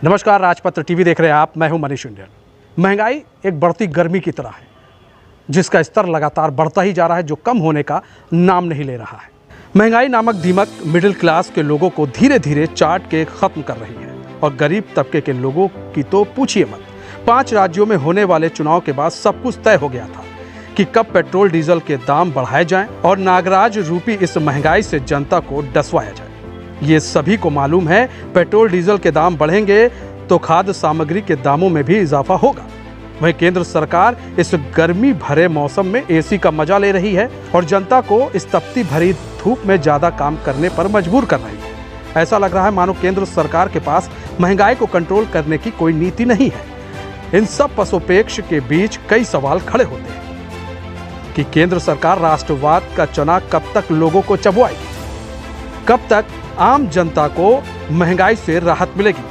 नमस्कार, राजपत्र टीवी देख रहे हैं आप। मैं हूं मनीष इंडियन। महंगाई एक बढ़ती गर्मी की तरह है जिसका स्तर लगातार बढ़ता ही जा रहा है, जो कम होने का नाम नहीं ले रहा है। महंगाई नामक दीमक मिडिल क्लास के लोगों को धीरे धीरे चाट के खत्म कर रही है और गरीब तबके के लोगों की तो पूछिए मत। 5 राज्यों में होने वाले चुनाव के बाद सब कुछ तय हो गया था कि कब पेट्रोल डीजल के दाम बढ़ाए जाएं और नागराज रूपी इस महंगाई से जनता को डसवाया जाए। ये सभी को मालूम है, पेट्रोल डीजल के दाम बढ़ेंगे तो खाद्य सामग्री के दामों में भी इजाफा होगा। वहीं केंद्र सरकार इस गर्मी भरे मौसम में एसी का मजा ले रही है और जनता को इस तपती भरी धूप में ज्यादा काम करने पर मजबूर कर रही है। ऐसा लग रहा है मानो केंद्र सरकार के पास महंगाई को कंट्रोल करने की कोई नीति नहीं है। इन सब पसोपेक्ष के बीच कई सवाल खड़े होते हैं कि केंद्र सरकार राष्ट्रवाद का चना कब तक लोगों को चबवाएगी, कब तक आम जनता को महंगाई से राहत मिलेगी।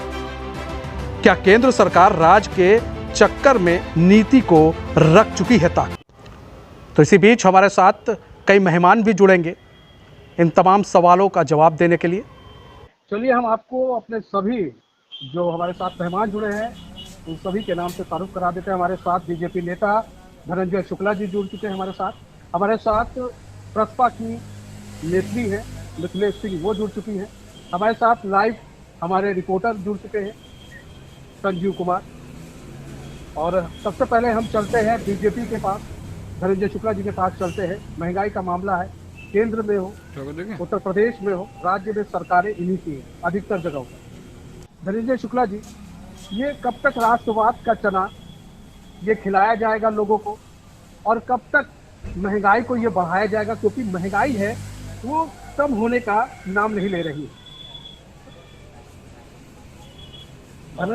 क्या केंद्र सरकार राज्य के चक्कर में नीति को रख चुकी है ताक? तो इसी बीच हमारे साथ कई मेहमान भी जुड़ेंगे इन तमाम सवालों का जवाब देने के लिए। चलिए हम आपको अपने सभी जो हमारे साथ मेहमान जुड़े हैं उन सभी के नाम से तारुफ करा देते हैं। हमारे साथ बीजेपी नेता धनंजय शुक्ला जी जुड़ चुके हैं हमारे साथ प्रसपा की नेत्री हैं मिथिलेश सिंह, वो जुड़ चुकी हैं। हमारे साथ लाइव हमारे रिपोर्टर जुड़ चुके हैं संजीव कुमार। और सबसे पहले हम चलते हैं बीजेपी के पास, धनंजय शुक्ला जी के पास चलते हैं। महंगाई का मामला है, केंद्र में हो, उत्तर प्रदेश में हो, राज्य में सरकारें इन्हीं की हैं अधिकतर जगहों पर। धनंजय शुक्ला जी, ये कब तक राष्ट्रवाद का चना ये खिलाया जाएगा लोगों को और कब तक महंगाई को ये बढ़ाया जाएगा, क्योंकि महंगाई है वो कम होने का नाम नहीं ले रही है।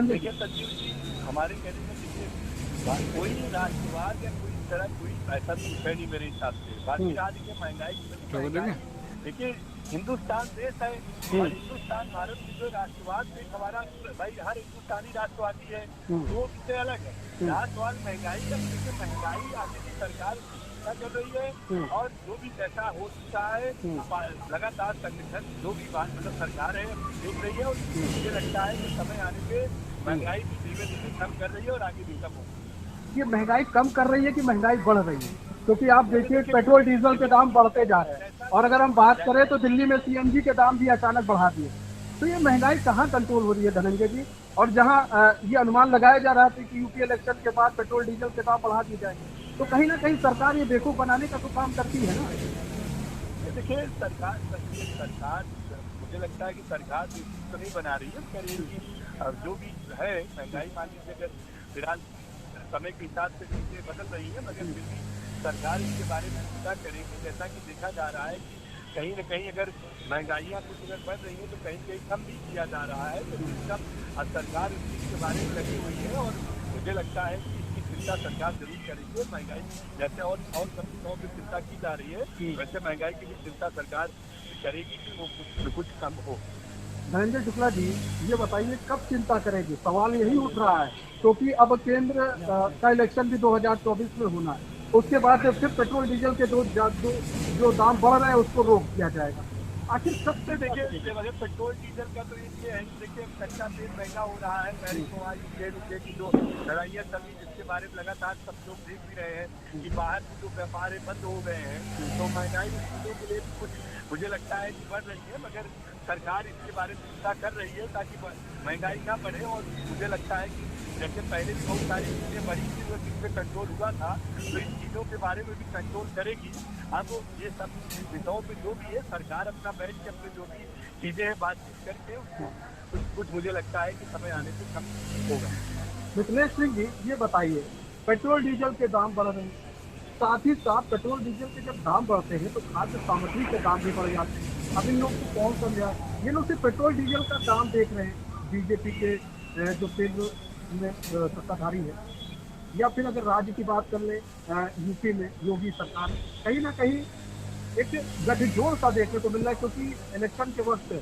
देखिए संजीव जी, हमारे कहने में देखिए कोई राष्ट्रवाद या कोई तरह कोई ऐसा कुछ है नहीं मेरे हिसाब से। बाकी राज्य के महंगाई देखिए, हिंदुस्तान देश है और हिंदुस्तान भारत में जो राष्ट्रवाद देश हमारा, भाई हर हिंदुस्तानी राष्ट्रवादी है, वो विषय अलग है। राष्ट्रवाद महंगाई का, देखिए महंगाई आगे की सरकार कर रही है और जो भी पैसा हो चुका है लगातार संगठन जो भी बात मतलब सरकार है देख रही है और मुझे लगता है कि समय आने पे महंगाई भी धीरे धीरे कम कर रही है और आगे भी कम होगी। ये महंगाई कम कर रही है कि महंगाई बढ़ रही है? क्योंकि आप देखिए पेट्रोल डीजल के दाम बढ़ते जा रहे हैं और अगर हम बात करें तो दिल्ली में सीएनजी के दाम भी अचानक बढ़ा दिए। तो ये महंगाई कहाँ कंट्रोल हो रही है धनंजय जी? और जहाँ ये अनुमान लगाया जा रहा था कि यूपी इलेक्शन के बाद पेट्रोल डीजल के दाम बढ़ा दिए जाएंगे, तो कहीं ना कहीं सरकार ये बेवकूफ बनाने का तो काम करती है ना। देखिए सरकार मुझे लगता है कि सरकार तो नहीं बना रही है, करेगी जो भी है महंगाई मान लीजिए अगर फिलहाल समय के हिसाब से चीजें बदल रही है, मगर फिर भी सरकार इसके बारे में चिंता करेगी। जैसा कि देखा जा रहा है कि कहीं न कहीं अगर महंगाइयाँ कुछ अगर बढ़ रही है तो कहीं कहीं कम भी किया जा रहा है, तो कम सरकार इस चीज के बारे में लगी हुई है और मुझे लगता है कि इसकी चिंता सरकार जरूर करेगी। महंगाई जैसे और सब चीजों की चिंता की जा रही है, वैसे महंगाई की भी चिंता सरकार करेगी कि वो कुछ कम हो। धनंजय शुक्ला जी, ये बताइए कब चिंता करेगी? सवाल यही उठ रहा है क्योंकि अब केंद्र का इलेक्शन भी 2024 में होना है। उसके बाद फिर पेट्रोल डीजल के जो दाम बढ़ रहे हैं उसको रोक दिया जाएगा। आखिर सबसे देखिए पेट्रोल डीजल का तो ये है, देखिए कच्चा तेल महंगा हो रहा है, पहले की जो लड़ाइयाँ चली जिसके बारे में लगातार सब लोग देख भी रहे हैं कि बाहर के जो व्यापार है बंद हो गए हैं, तो महंगाई चीजों के लिए कुछ मुझे लगता है कि बढ़ रही है, मगर सरकार इसके बारे में चिंता कर रही है ताकि महंगाई ना बढ़े। और मुझे लगता है कि जैसे पहले भी बहुत सारी चीजें बढ़ी थी तो जिस पे कंट्रोल हुआ था, तो इन चीजों के बारे में भी कंट्रोल करेगी। अब ये सब विषयों पे जो भी है सरकार अपना बैठ के अपने जो भी चीजें हैं बातचीत करके उसको कुछ मुझे लगता है कि समय आने से कम होगा। मिथिलेश सिंह जी, ये बताइए पेट्रोल डीजल के दाम बढ़ रहे हैं, साथ ही साथ पेट्रोल डीजल के जब दाम बढ़ते हैं तो खाद्य सामग्री के दाम भी बढ़ जाते हैं। अब इन लोग को कौन समझा? ये लोग सिर्फ पेट्रोल डीजल का दाम देख रहे हैं, बीजेपी के जो केंद्र में सत्ताधारी है, या फिर अगर राज्य की बात कर ले यूपी में योगी सरकार, कहीं ना कहीं एक गठजोड़ सा देखने को मिल रहा है। क्योंकि इलेक्शन के वक्त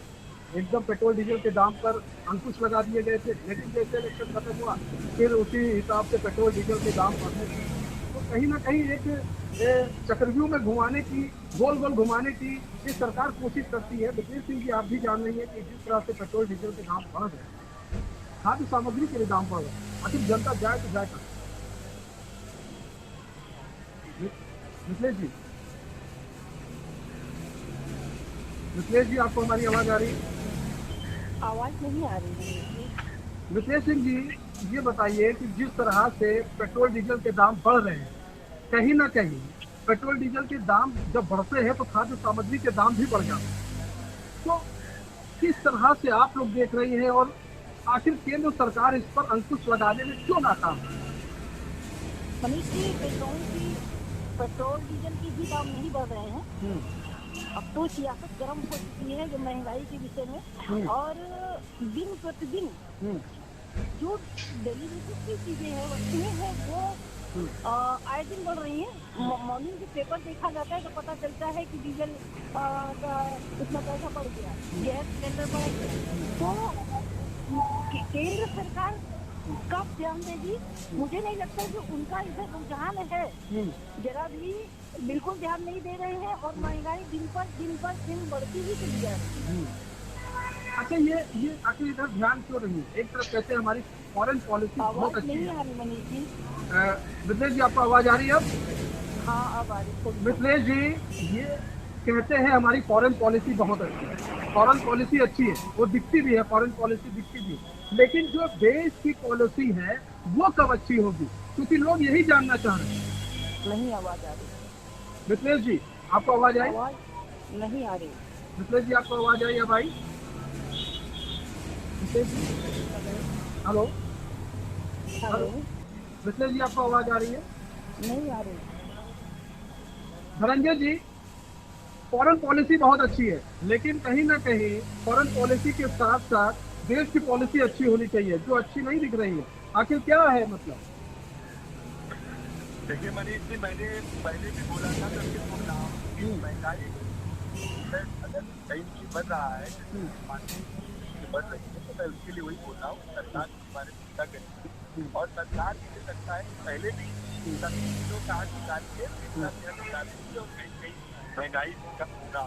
एकदम पेट्रोल डीजल के दाम पर अंकुश लगा दिए गए थे, लेकिन जैसे इलेक्शन खत्म हुआ फिर उसी हिसाब से पेट्रोल डीजल के दाम बढ़ने लगे। तो कहीं ना कहीं एक चक्रव्यूह में घुमाने की, गोल गोल घुमाने की ये सरकार कोशिश करती है। मिथिलेश सिंह जी, आप भी जान रही है कि जिस तरह से पेट्रोल डीजल के दाम बढ़ रहे हैं, खाद्य सामग्री के लिए दाम बढ़ रहे हैं, आखिर जनता जाए तो जाए कहाँ? मिथिलेश जी, मिथिलेश जी, आपको हमारी आवाज आ रही है? आवाज नहीं आ रही है। मिथिलेश सिंह जी, ये बताइए कि जिस तरह से पेट्रोल डीजल के दाम बढ़ रहे हैं, कहीं ना कहीं पेट्रोल डीजल के दाम जब बढ़ते हैं तो खाद्य सामग्री के दाम भी बढ़ जाते हैं। तो किस तरह से आप लोग देख रही हैं और आखिर केंद्र सरकार इस पर अंकुश लगाने में क्यों नाकाम है? मनीष जी, पेट्रोल डीजल की भी दाम नहीं बढ़ रहे हैं। अब तो सियासत गर्म हो चुकी है जो महंगाई के विषय में, और दिन प्रतिदिन जो डेली बेसिस की चीजें हैं, वस्तुएं हैं, वो आए दिन बढ़ रही हैं। मॉर्निंग के पेपर देखा जाता है तो पता चलता है कि डीजल का इतना पैसा बढ़ गया, गैस सिलेंडर बढ़ गया। तो केंद्र सरकार कब ध्यान देगी? मुझे नहीं लगता कि उनका इधर रुझान है, जरा भी बिल्कुल ध्यान नहीं दे रहे हैं, और महंगाई दिन पर दिन बढ़ती ही चली जा रही है। अच्छा, ये आखिर इधर ध्यान क्यों नहीं है? एक तरफ कहते हैं हमारी फॉरेन पॉलिसी बहुत अच्छी नहीं है। आ रही मनीष जी। मिथिलेश जी, आपको आवाज आ रही है अब? हाँ, अब आ रही। मिथिलेश जी, ये कहते हैं हमारी फॉरेन पॉलिसी बहुत अच्छी है। फॉरेन पॉलिसी अच्छी है, वो दिखती भी है, फॉरेन पॉलिसी दिखती भी है, लेकिन जो देश की पॉलिसी है वो कब अच्छी होगी? क्योंकि लोग यही जानना चाह रहे हैं। नहीं आवाज आ रही। मिथिलेश जी, आपको आवाज आई? आवाज नहीं आ रही। मिथिलेश जी, आपको आवाज आई अब आई? मिथिलेश जी, हेलो हेलो, मिथिलेश जी, आपको आवाज आ रही है? नहीं आ रही। धनंजय जी, फॉरेन पॉलिसी बहुत अच्छी है, लेकिन कहीं ना कहीं फॉरेन पॉलिसी के साथ साथ देश की पॉलिसी अच्छी होनी चाहिए, जो अच्छी नहीं दिख रही है। आखिर क्या है मतलब? देखिए मनीष जी, मैंने पहले भी बोला था, तो फिर बोल रहा हूँ कि महंगाई अगर कहीं भी बढ़ रहा है, बढ़ रही है, तो मैं उसके लिए वही बोल रहा हूँ, सरकार के बारे में चिंता करेगी। और सरकार मुझे लगता है कि पहले भी सभी चीजों का हाथ निकाल के कहीं महंगाई का पूरा।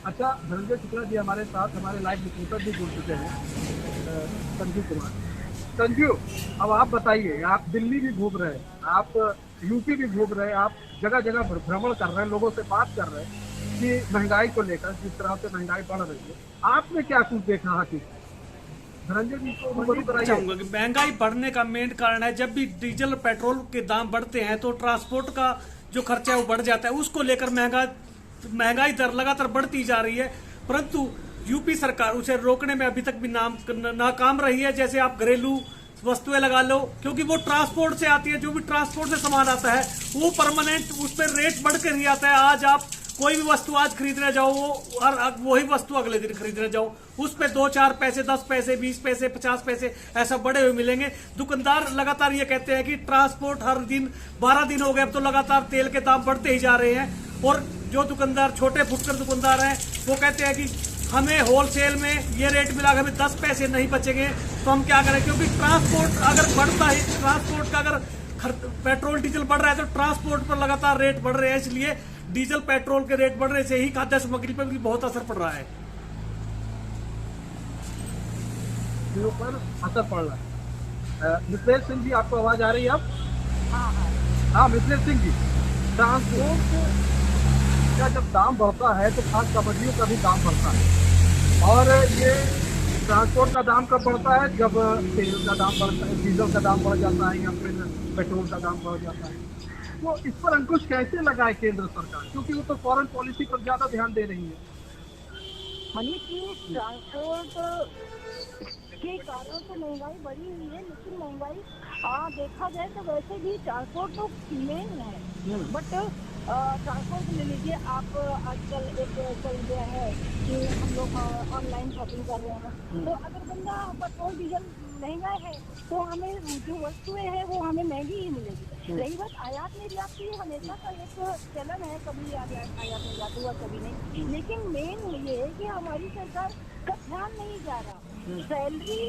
अच्छा, धनंजय शुक्ला जी हमारे साथ, हमारे लाइव रिपोर्टर भी जुड़ चुके हैं, संजू कुमार। संजू, अब आप बताइए, आप दिल्ली भी घूम रहे हैं, आप यूपी भी घूम रहे हैं, आप जगह जगह भ्रमण कर रहे हैं, लोगों से बात कर रहे हैं कि महंगाई को लेकर, जिस तरह से महंगाई बढ़ रही है, आपने क्या कुछ देखा आखिर? धनंजय जी को रूबरू कराइए। चाहूंगा कि महंगाई बढ़ने का मेन कारण है, जब भी डीजल पेट्रोल के दाम बढ़ते हैं तो ट्रांसपोर्ट का जो खर्चा है वो बढ़ जाता है, उसको लेकर महंगाई दर लगातार बढ़ती जा रही है। परंतु यूपी सरकार उसे रोकने में अभी तक भी नाकाम रही है। जैसे आप घरेलू वस्तुएं लगा लो, क्योंकि वो ट्रांसपोर्ट से आती है, जो भी ट्रांसपोर्ट से सामान आता है वो परमानेंट उस पर रेट बढ़ कर ही आता है। आज आप कोई भी वस्तु आज खरीदने जाओ, वो वही वस्तु अगले दिन खरीदने जाओ, उस पे 2-4 पैसे, 10 पैसे, 20 पैसे, 50 पैसे ऐसा बढ़े हुए मिलेंगे। दुकानदार लगातार ये कहते हैं कि ट्रांसपोर्ट हर दिन 12 दिन हो गए, अब तो लगातार तेल के दाम बढ़ते ही जा रहे हैं। और जो दुकानदार, छोटे फुटकर दुकानदार हैं, वो कहते हैं कि हमें होलसेल में ये रेट मिला, हमें 10 पैसे नहीं बचेंगे तो हम क्या करें? क्योंकि ट्रांसपोर्ट अगर बढ़ता है, ट्रांसपोर्ट का अगर पेट्रोल डीजल बढ़ रहा है तो ट्रांसपोर्ट पर लगातार रेट बढ़ रहे हैं, इसलिए डीजल पेट्रोल के रेट बढ़ने से ही खाद्य सामग्री पर भी बहुत असर पड़ रहा है। पर असर पड़ रहा है। मिथिलेश सिंह जी, आपको आवाज आ रही है अब? हाँ, मिथिलेश सिंह जी, ट्रांसपोर्ट का जब दाम बढ़ता है तो खाद्य सामग्रियों का भी दाम बढ़ता है, और ये ट्रांसपोर्ट का दाम कब बढ़ता है? जब तेल का दाम बढ़ता है, डीजल का दाम बढ़ जाता है, या फिर पेट्रोल का दाम बढ़ जाता है। तो इस पर अंकुश कैसे लगाए केंद्र सरकार? क्योंकि वो तो फॉरेन पॉलिसी पर ज्यादा ध्यान दे रही है। मनीष जी, ट्रांसपोर्ट के कारण तो महंगाई बढ़ी हुई है, लेकिन महंगाई देखा जाए तो वैसे भी ट्रांसपोर्ट तो मेन है। बट ट्रांसपोर्ट ले लीजिए आप, आजकल एक चल गया है कि हम लोग ऑनलाइन शॉपिंग कर रहे हैं, तो अगर बंदा पेट्रोल डीजल महंगा है तो हमें जो वस्तुएं हैं वो हमें महंगी ही मिलेगी। रही बात आयात निर्यात की, हमेशा का एक चलन है, कभी आयात निर्यात हुआ कभी नहीं। लेकिन मेन ये है कि हमारी सरकार का ध्यान नहीं जा रहा। सैलरी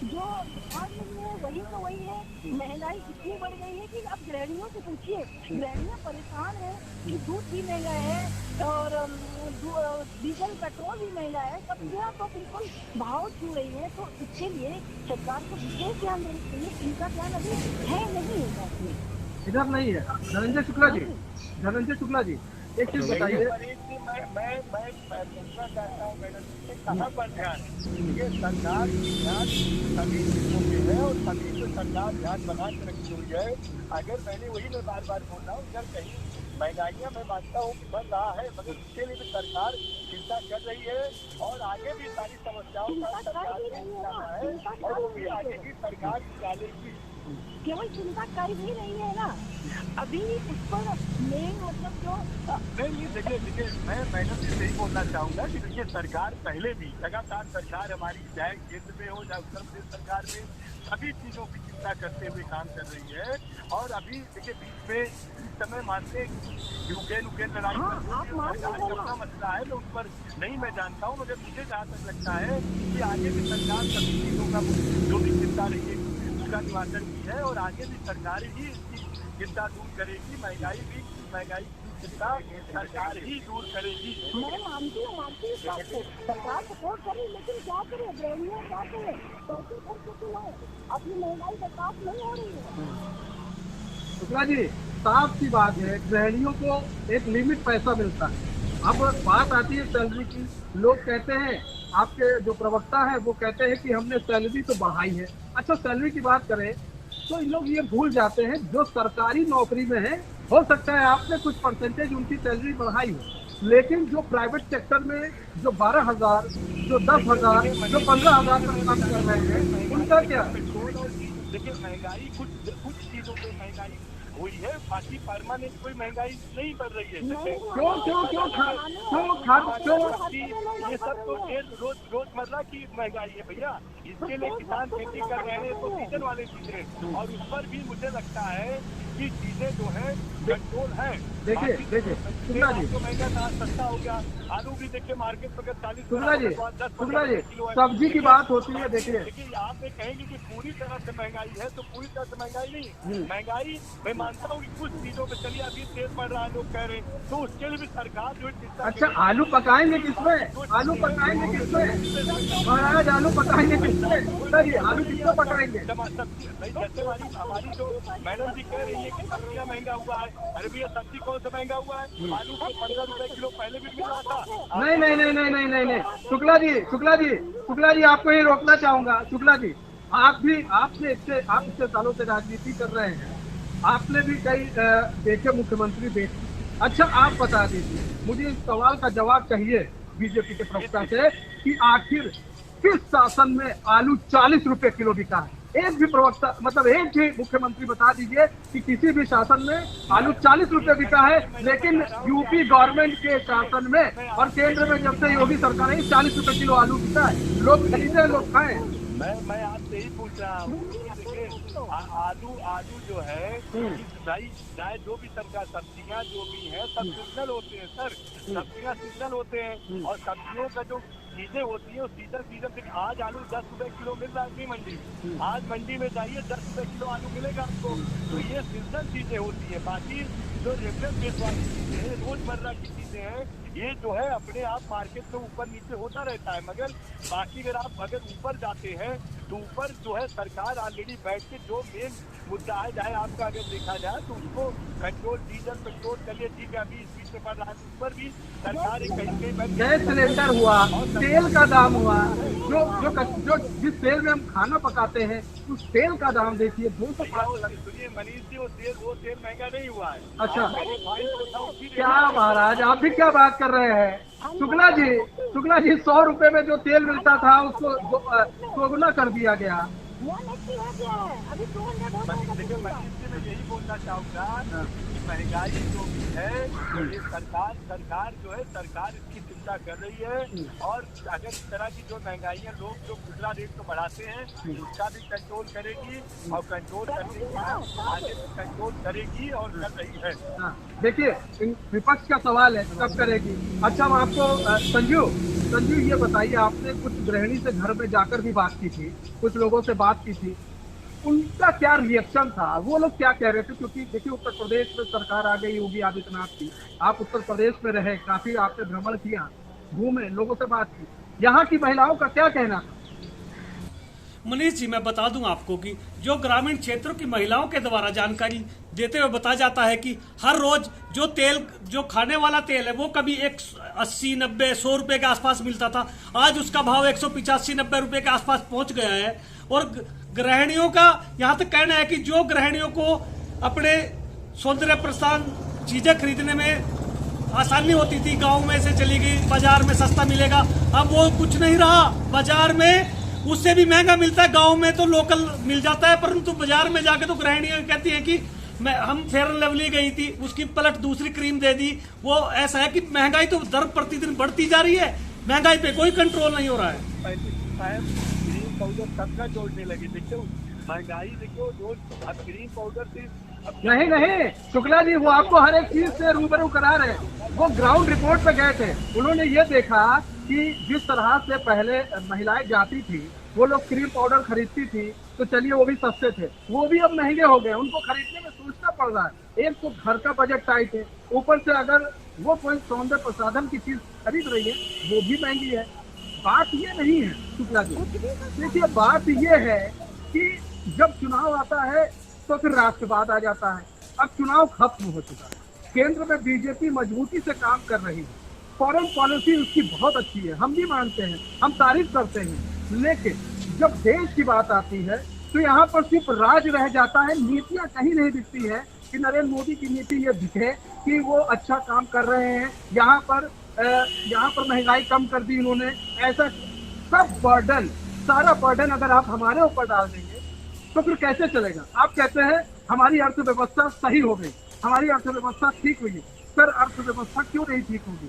जो आज नहीं है वही तो वही है। महंगाई इतनी बढ़ गई है कि आप गृहिणियों से पूछिए, गृहिणियाँ परेशान है कि दूध भी महंगा है और डीजल पेट्रोल भी महंगा है, सब्जियाँ तो बिल्कुल भाव छू रही है। तो इसके लिए सरकार को विशेष ध्यान देना चाहिए। इनका ध्यान अभी है नहीं है इसमें। इधर नहीं है। धनंजय शुक्ला जी एक चीज बताइए। मैं पूछना चाहता हूँ मैडम जी से कहाँ पर ध्यान है? ये सरकार की ध्यान सभी चीजों पे है और सभी पे सरकार ध्यान बना के रखी हुई है। अगर मैंने वही मैं बार बार बोल रहा हूँ, अगर कहीं महंगाइयाँ मैं मानता हूँ कि बढ़ रहा है, मगर उसके लिए भी सरकार चिंता कर रही है और आगे भी सारी समस्याओं का सरकार ने निकाला है और वो भी आगे भी सरकार निकालेगी। केवल चिंता कर ही नहीं है ना, अभी उस पर मेन मतलब जो नहीं देखिए मैं मैडम जी से ही बोलना चाहूँगा कि देखिए सरकार पहले भी लगातार सरकार हमारी चाहे केंद्र में हो चाहे उत्तर प्रदेश सरकार में सभी चीज़ों की चिंता करते हुए काम कर रही है। और अभी देखिए बीच में इस समय मानते यूक्रेन लड़ाई पर अपना मसला है, तो उस पर नहीं मैं जानता हूँ, मगर मुझे जहाँ तक लगता है कि आगे भी सरकार सभी चीज़ों का जो भी चिंता रही है उसका निवारण की है और आगे भी सरकार ही इसकी चिंता दूर करेगी। महंगाई की चिंता सरकार ही दूर करेगी। मैं मानती हूँ इस बात को, सरकार सपोर्ट करे, लेकिन क्या करे, गृहिणियाँ क्या करे, कैसे कर सकती है, अपनी महंगाई बर्दाश्त नहीं हो रही है। शुक्ला जी साफ सी बात है, गृहिणियों को एक लिमिट पैसा मिलता है। अब बात आती है सैलरी की, लोग कहते हैं, आपके जो प्रवक्ता है वो कहते हैं कि हमने सैलरी तो बढ़ाई है। अच्छा सैलरी की बात करें तो इन लोग ये भूल जाते हैं जो सरकारी नौकरी में है, हो सकता है आपने कुछ परसेंटेज उनकी सैलरी बढ़ाई हो, लेकिन जो प्राइवेट सेक्टर में जो 12,000, जो 10,000, जो 15,000 तक काम कर रहे हैं, उनका क्या? देखिए महंगाई कुछ चीजों पे महंगाई हुई है, बाकी परमानेंट कोई महंगाई नहीं बढ़ रही है। ये सब तो रोजमर्रा की महंगाई है भैया। इसके लिए किसान खेती कर रहे हैं तो सीजन वाले चीजें, और उस पर भी मुझे लगता है कि चीजें जो है कंट्रोल है। देखिए शुक्ला जी तो महंगा था, सस्ता हो गया। आलू भी देखिए मार्केट में 40 शुक्ला जी सब्जी की बात होती है। देखिए आप ये कहेंगे कि पूरी तरह से महंगाई है, तो पूरी तरह से महंगाई नहीं। महंगाई मैं मानता हूँ कि कुछ चीजों पे चलिए अभी तेल बढ़ रहा है, लोग कह रहे हैं, तो उसके लिए भी सरकार जो है। अच्छा आलू पकाएंगे किसमें? आलू पकाएंगे किसमें महाराज? आलू पकाएंगे किसमें? सर ये आलू किसको पकाएंगे? जैसे हमारी जो मैडम जी कह रही है कि सब्जियाँ महंगा हुआ है, अरे भैया सब्जी कौन सा महंगा हुआ है? आलू को 15 रुपए किलो पहले भी मिल रहा था। नहीं शुक्ला जी आपको ये रोकना चाहूंगा। शुक्ला जी आप इतने सालों से राजनीति कर रहे हैं, आपने भी कई देखे मुख्यमंत्री देखे। अच्छा आप बता दीजिए, मुझे इस सवाल का जवाब चाहिए बीजेपी के प्रवक्ता से कि आखिर किस शासन में आलू 40 रुपए किलो बिका है? एक भी प्रवक्ता मतलब एक भी मुख्यमंत्री बता दीजिए कि किसी भी शासन में आलू 40 रुपए बिका है, लेकिन यूपी गवर्नमेंट के शासन में और केंद्र में जब से योगी सरकार है 40 रुपए किलो आलू बिका है। लोग खरीदे, लोग खाए। मैं आपसे ही पूछ रहा हूँ, देखिए आलू जो है चाहे जो भी सरकार सब्जियाँ जो भी है सब सीजनल होते हैं सर, सब्जियाँ सीजनल होते हैं और सब्जियों का जो चीजें होती है सीजन से। आज आलू 10 रुपए किलो मिल रहा है मंडी, आज मंडी में जाइए 10 रुपए किलो आलू मिलेगा आपको। तो ये सीजनल चीजें होती है। बाकी जो रेगुलर बेस वाली चीजें हैं, रोजमर्रा की चीजें हैं, ये जो है अपने आप मार्केट में ऊपर नीचे होता रहता है। मगर बाकी अगर ऊपर जाते हैं तो ऊपर जो है सरकार ऑलरेडी बैठ के जो मेन मुद्दा है, चाहे आपका अगर देखा जाए तो उसको कंट्रोल, डीजल पेट्रोल चलिए ठीक है, अभी इस बीच में बढ़ रहा है, उस पर भी सरकार कहीं गैस सिलेंडर हुआ, तेल का दाम हुआ, जो जिस तेल में हम खाना पकाते हैं उस तेल का दाम देखिए 200। सुनिए मनीष जी, वो तेल महंगा नहीं हुआ है। अच्छा क्या महाराज आप भी क्या बात कर रहे हैं? शुक्ला जी 100 रुपए में जो तेल मिलता था उसको दोगुना कर दिया गया। देखिए मनीष जी मैं यही बोलना चाहूँगा कि महंगाई जो भी है ये सरकार जो है सरकार इसकी चिंता कर रही है। और अगर इस तरह की जो महंगाइयाँ लोग जो खुदरा रेट को बढ़ाते हैं उसका भी कंट्रोल करेगी और कंट्रोल करने के बाद आगे भी कंट्रोल करेगी और कर रही है। देखिए विपक्ष का सवाल है कब करेगी। अच्छा हम आपको संजू संजीव ये बताइए, आपने कुछ गृहिणी से घर में जाकर भी बात की थी, कुछ लोगों से बात की थी, उनका क्या रिएक्शन था, वो लोग क्या कह रहे थे? क्योंकि देखिए उत्तर प्रदेश में सरकार आ गई योगी आदित्यनाथ की, आप उत्तर प्रदेश में रहे, काफी आपने भ्रमण किया, घूमे, लोगों से बात की, यहाँ की महिलाओं का क्या कहना था? मनीष जी, मैं बता दूं आपको कि जो ग्रामीण क्षेत्रों की महिलाओं के द्वारा जानकारी देते हुए बताया जाता है कि हर रोज जो तेल, जो खाने वाला तेल है, वो कभी 80, 90, 100 रुपए के आसपास मिलता था, आज उसका भाव 185, 90 रुपए के आसपास पहुंच गया है। और गृहिणियों का यहाँ तक कहना है कि जो गृहिणियों को अपने सौंदर्य प्रसाधन चीजें खरीदने में आसानी होती थी, गाँव में से चली गई, बाजार में सस्ता मिलेगा, अब वो कुछ नहीं रहा। बाजार में उससे भी महंगा मिलता है, गांव में तो लोकल मिल जाता है, परंतु बाजार में जाके तो गृहिणियां कहती हैं कि हम फेयर एंड लवली गई थी, उसकी पलट दूसरी क्रीम दे दी। वो ऐसा है कि महंगाई तो दर प्रतिदिन बढ़ती जा रही है, महंगाई पे कोई कंट्रोल नहीं हो रहा है। ग्रीन पाउडर सबका जोड़ने लगे, देखो महंगाई, देखो जो अब ग्रीन पाउडर से नहीं शुक्ला जी, वो आपको हर एक चीज से रूबरू करा रहे हैं। वो ग्राउंड रिपोर्ट पे गए थे, उन्होंने ये देखा कि जिस तरह से पहले महिलाएं जाती थी, वो लोग क्रीम पाउडर खरीदती थी, तो चलिए वो भी सस्ते थे, वो भी अब महंगे हो गए, उनको खरीदने में सोचना पड़ रहा है। एक तो घर का बजट टाइट है, ऊपर से अगर वो कोई सौंदर्य प्रसाधन की चीज खरीद रही है, वो भी महंगी है। बात ये नहीं है शुक्ला जी, देखिए बात ये है कि जब चुनाव आता है तो फिर राष्ट्रवाद आ जाता है। अब चुनाव खत्म हो चुका है, केंद्र में बीजेपी मजबूती से काम कर रही है, फॉरेन पॉलिसी उसकी बहुत अच्छी है, हम भी मानते हैं, हम तारीफ करते हैं, लेकिन जब देश की बात आती है तो यहाँ पर सिर्फ राज रह जाता है, नीतियाँ कहीं नहीं दिखती है कि नरेंद्र मोदी की नीति ये दिखे कि वो अच्छा काम कर रहे हैं। यहाँ पर महंगाई कम कर दी उन्होंने, ऐसा सब बर्डन, सारा बर्डन अगर आप हमारे ऊपर डाल देंगे तो फिर कैसे चलेगा? आप कहते हैं हमारी अर्थव्यवस्था सही हो गई, हमारी अर्थव्यवस्था ठीक हुई, सर अर्थव्यवस्था क्यों नहीं ठीक होगी?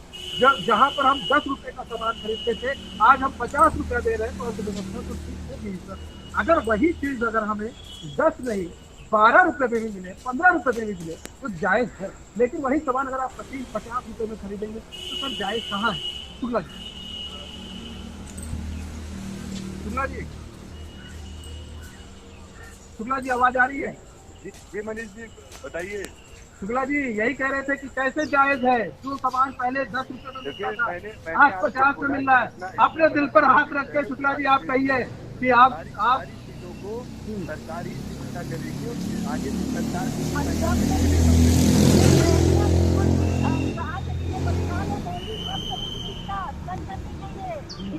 जहाँ पर हम 10 रुपए का सामान खरीदते थे, आज हम 50 रुपए दे रहे हैं, तो अर्थव्यवस्था तो ठीक होगी सर। अगर वही चीज अगर हमें 10 नहीं 12 रुपए में भी मिले, 15 रुपए में भी मिले तो जायज है, लेकिन वही सामान अगर आप 50 रुपए में खरीदेंगे तो सर जायज कहाँ है? शुक्ला जी, शुक्ला जी आवाज आ रही है? जी मनीष जी बताइए। शुक्ला जी यही कह रहे थे कि कैसे जायज है, जो सामान पहले 10 रुपए में मिलता था आज 50 में मिल रहा है। अपने दिल पर हाथ रख के शुक्ला जी आप कहिए कि आप चीजों को सरकारी शिक्षा करेगी, आगे सरकार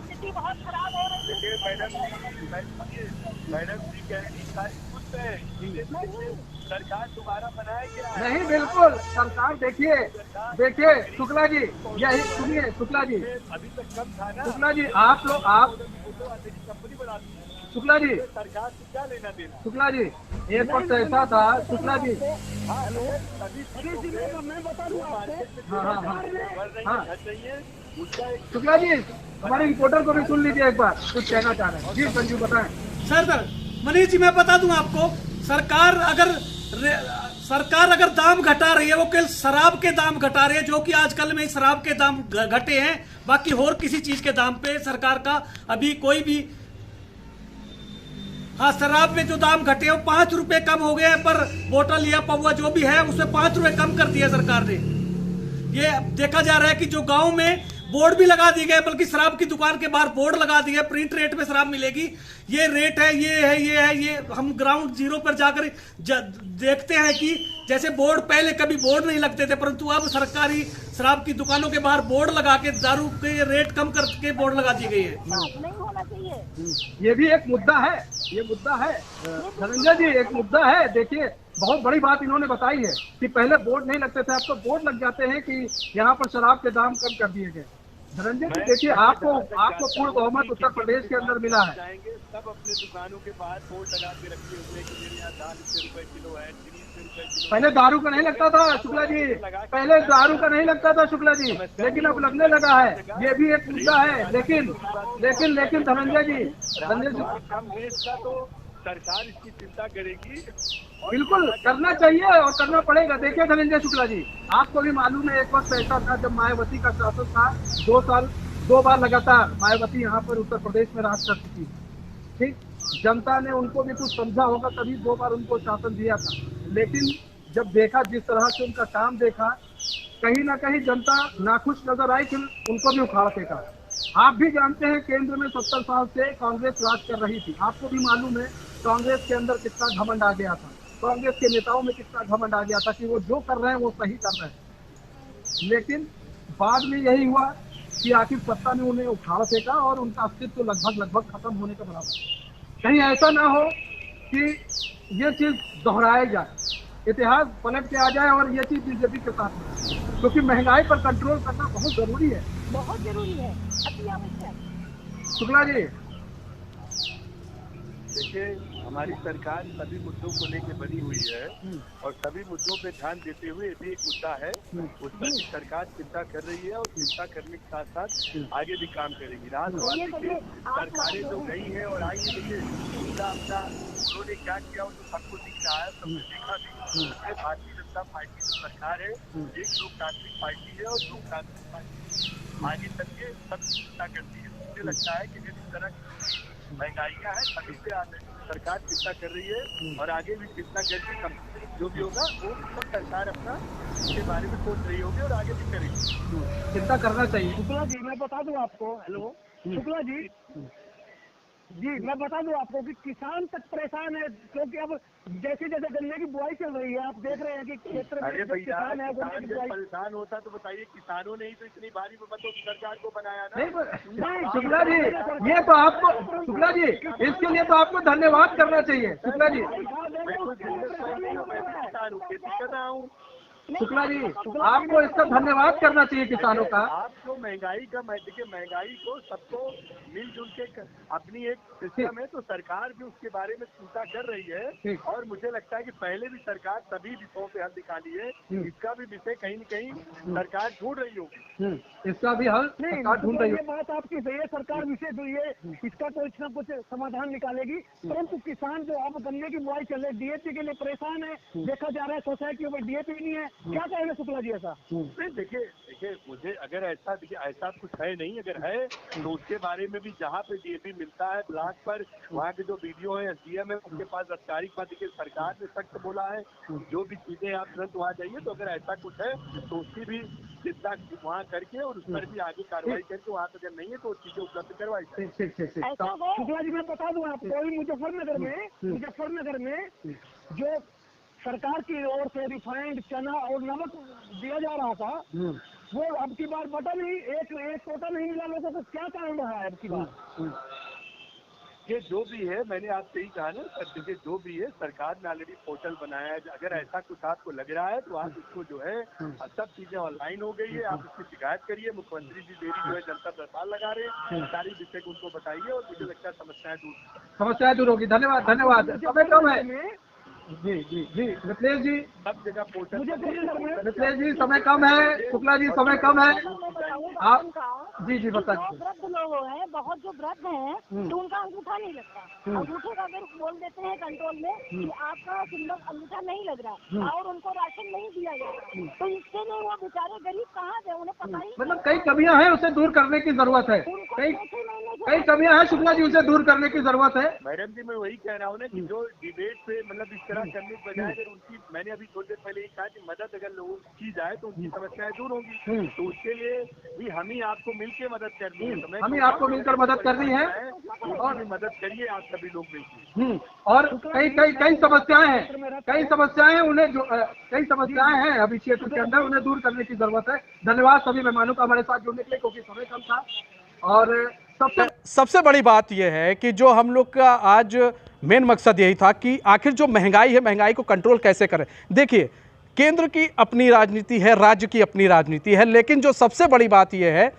स्थिति बहुत खराब हो रही है। मैडम जी कह रही है सरकार दोबारा बनाए क्या? नहीं, बिल्कुल सरकार देखिए शुक्ला जी, यही सुनिए शुक्ला जी, अभी तक कम था ना शुक्ला जी आप कंपनी बनाती है, शुक्ला जी, सरकार से क्या लेना देना? शुक्ला जी एक वक्त ऐसा था शुक्ला जी, मैं बता दूं आपको, हाँ शुक्ला जी हमारे रिपोर्टर को भी सुन लीजिए एक बार, कुछ कहना चाह रहे हैं जी। संजू बताएं। सर मनीष जी, मैं बता दूं आपको, सरकार अगर दाम घटा रही है, वो केवल शराब के दाम घटा रही है, जो कि आजकल में शराब के दाम घटे हैं, बाकी और किसी चीज के दाम पे सरकार का अभी कोई भी, हाँ शराब में जो दाम घटे हैं वो 5 रुपए कम हो गए हैं, पर बोतल या पौवा जो भी है उसमें 5 रुपए कम कर दिया सरकार ने। ये देखा जा रहा है कि जो गांव में बोर्ड भी लगा दिए गए, बल्कि शराब की दुकान के बाहर बोर्ड लगा दिए, प्रिंट रेट में शराब मिलेगी, ये रेट है, ये हम ग्राउंड जीरो पर जाकर देखते हैं कि जैसे बोर्ड, पहले कभी बोर्ड नहीं लगते थे, परंतु अब सरकारी शराब की दुकानों के बाहर बोर्ड लगा के दारू के रेट कम करके बोर्ड लगा दी गई है। नहीं होना चाहिए। ये भी एक मुद्दा है, ये मुद्दा है धनंजय जी, एक मुद्दा है। देखिए बहुत बड़ी बात इन्होंने बताई है कि पहले बोर्ड नहीं लगते थे, अब तो बोर्ड लग जाते हैं कि यहाँ पर शराब के दाम कम कर दिए गए। धनंजय जी देखिए, आपको पूर्ण बहुमत उत्तर प्रदेश के अंदर मिला है। जाएंगे सब अपने दुकानों के बाहर बोर्ड लगा के रखे हुए कि मेरे यहाँ दाल इतने रुपए किलो है, चीनी इतने रुपए किलो। पहले दारू का नहीं लगता था शुक्ला जी, पहले दारू का नहीं लगता था शुक्ला जी, लेकिन अब लगने लगा है। ये भी एक मुद्दा है। लेकिन धनंजय जी कम रेट का तो सरकार इसकी चिंता करेगी, बिल्कुल करना चाहिए और करना पड़ेगा। देखिए धनंजय शुक्ला जी, आपको भी मालूम है एक वक्त ऐसा था जब मायावती का शासन था, 2 बार लगातार मायावती यहाँ पर उत्तर प्रदेश में राज कर चुकी है। ठीक, जनता ने उनको भी कुछ समझा होगा तभी 2 बार उनको शासन दिया था, लेकिन जब देखा जिस तरह से उनका काम देखा, कहीं ना कहीं जनता नाखुश नजर आई, फिर उनको भी उखाड़ फेंका। आप भी जानते हैं केंद्र में 70 साल से कांग्रेस राज कर रही थी, आपको भी मालूम है कांग्रेस के अंदर कितना घमंड आ गया था, कांग्रेस के नेताओं में कितना घमंड आ गया था कि वो जो कर रहे हैं वो सही कर रहे हैं। लेकिन बाद में यही हुआ कि आखिर सत्ता ने उन्हें उखाड़ फेंका और उनका अस्तित्व लगभग खत्म होने का बराबर। कहीं ऐसा ना हो कि ये चीज दोहराया जाए, इतिहास पलट के आ जाए और ये चीज बीजेपी के साथ हो, क्योंकि महंगाई पर कंट्रोल करना बहुत जरूरी है, बहुत जरूरी है, अति आवश्यक। शुक्ला जी, देखिए हमारी सरकार सभी मुद्दों को लेकर बनी हुई है और सभी मुद्दों पे ध्यान देते हुए ये भी एक मुद्दा है, उस पर भी सरकार चिंता कर रही है और चिंता करने के साथ साथ आगे भी काम करेगी। सरकारें तो गई है और आई है, देखिए उन्होंने क्या किया वो तो सबको दिख रहा है, सबने देखा भी। भारतीय जनता पार्टी जो सरकार है एक लोकतांत्रिक पार्टी है और लोकतांत्रिक पार्टी आगे चल के सब चिंता करती है। मुझे लगता है कि जिस तरह की महंगाइयाँ है सभी पे सरकार चिंता कर रही है और आगे भी चिंता करके जो भी होगा वो सब सरकार अपना इसके बारे में सोच रही होगी और आगे भी करेगी। चिंता करना चाहिए। शुक्ला जी मैं बता दूं आपको, हेलो शुक्ला जी, मैं बता दूं आपको कि किसान तक परेशान है, क्योंकि अब जैसे जैसे गन्ने की बुआई चल रही है, आप देख रहे हैं कि क्षेत्र में किसान है, गन्ने की बुआई परेशान होता तो बताइए, किसानों ने ही तो इतनी भारी मदद सरकार को बनाया ना। नहीं शुक्ला जी, ये तो आपको, शुक्ला जी इसके लिए तो आपको धन्यवाद करना चाहिए। शुक्ला जी, खेती कर रहा हूँ। शुक्ला जी आपको इसका धन्यवाद करना चाहिए किसानों का। आप जो महंगाई का, देखिए महंगाई को सबको मिलजुल के अपनी एक सिस्टम है, तो सरकार भी उसके बारे में चिंता कर रही है और मुझे लगता है कि पहले भी सरकार सभी विषयों पे हल निकाली है, इसका भी विषय कहीं न कहीं सरकार ढूंढ रही होगी। इसका भी हल सरकार ढूंढ रही है। ये बात आपकी सही है, सरकार विषय जो ये इसका तो कुछ न कुछ समाधान निकालेगी, परंतु किसान जो अब गन्ने की बुआई चल रही है डीएपी के लिए परेशान है, देखा जा रहा है सोसाइटियों में डीएपी नहीं है, क्या कहेंगे शुक्ला जी ऐसा? नहीं देखिए मुझे अगर ऐसा ऐसा कुछ है नहीं, अगर है तो उसके बारे में भी जहाँ पे डीएपी मिलता है ब्लॉक पर, वहाँ के जो वीडियो है एसडीएम है उनके पास अधिकारिक बात, देखिए सरकार ने सख्त बोला है जो भी चीजें आप तुरंत वहाँ जाइए, तो अगर ऐसा कुछ है तो उसकी भी चिंता वहाँ करके और उस पर भी आगे कार्रवाई करके वहाँ अगर नहीं है तो चीजें उपलब्ध करवाई। शुक्ला जी मैं बता दूं आपको, मुजफ्फरनगर में जो सरकार की ओर से रिफाइंड चना और नमक दिया जा रहा था, वो अब की बार बटन ही एक टोटा नहीं मिला लोगों को, क्या कारण रहा है अब की बार? ये जो भी है मैंने आपसे ही कहा ना सर, देखिए जो भी है सरकार ने ऑलरेडी पोर्टल बनाया है, अगर ऐसा कुछ आपको लग रहा है तो आप इसको जो है सब चीजें ऑनलाइन हो गई है, आप इसकी शिकायत करिए, मुख्यमंत्री जी डेरी जो है जनता दरबार लगा रहे हैं, सारी विषय को उनको बताइए और मुझे लगता है समस्याएं दूर होगी। धन्यवाद। समय कम है। जी मिथिलेश जी, सब जगह पोर्टल, मिथिलेश जी समय कम है, शुक्ला जी समय कम है, आप जी बताइए। वृद्ध लोग हैं, बहुत जो वृद्ध हैं तो उनका अंगूठा नहीं लगता, अंगूठे का अगर बोल देते हैं कंट्रोल में कि आपका सिंबल अंगूठा नहीं लग रहा और उनको राशन नहीं दिया जा रहा, तो इससे नहीं वो बेचारे गरीब कहाँ गए, उन्हें पता ही मतलब कई कमियां हैं, उसे दूर करने की जरूरत है, कई कमियां हैं शुक्ला जी, उसे दूर करने की जरूरत है। मैडम जी मैं वही कह रहा हूँ ना कि जो डिबेट पे मतलब इस तरह करने के बजाय अगर उनकी, मैंने अभी थोड़ी देर पहले कहा कि मदद अगर लोगों की जाए तो उनकी समस्याएं दूर होंगी, तो उसके लिए भी हम ही आपको मिलके मदद करनी है, तो हम ही आपको मिलकर मदद करनी है और भी मदद करिए आप सभी लोग मिलकर। और कई समस्याएं हैं, उन्हें जो कई समस्याएं हैं अभी क्षेत्र के अंदर, उन्हें दूर करने की जरूरत है। धन्यवाद सभी मेहमानों का हमारे साथ जुड़ने के लिए, क्योंकि समय कम था। और सबसे बड़ी बात यह है कि जो हम लोग का आज मेन मकसद यही था कि आखिर जो महंगाई है, महंगाई को कंट्रोल कैसे करें। देखिए केंद्र की अपनी राजनीति है, राज्य की अपनी राजनीति है, लेकिन जो सबसे बड़ी बात यह है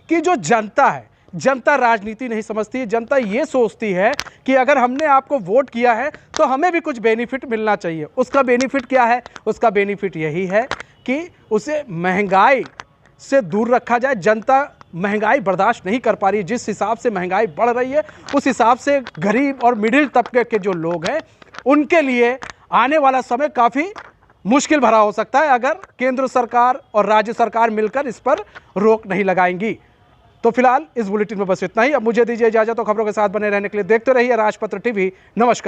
कि जो जनता है, जनता राजनीति नहीं समझती है, जनता ये सोचती है कि अगर हमने आपको वोट किया है तो हमें भी कुछ बेनिफिट मिलना चाहिए। उसका बेनिफिट क्या है? उसका बेनिफिट यही है कि उसे महंगाई से दूर रखा जाए। जनता महंगाई बर्दाश्त नहीं कर पा रही है, जिस हिसाब से महंगाई बढ़ रही है उस हिसाब से गरीब और मिडिल तबके के जो लोग हैं उनके लिए आने वाला समय काफ़ी मुश्किल भरा हो सकता है अगर केंद्र सरकार और राज्य सरकार मिलकर इस पर रोक नहीं लगाएंगी। तो फिलहाल इस बुलेटिन में बस इतना ही। अब मुझे दीजिए इजाजत, तो खबरों के साथ बने रहने के लिए देखते रहिए राजपत्र टीवी। नमस्कार।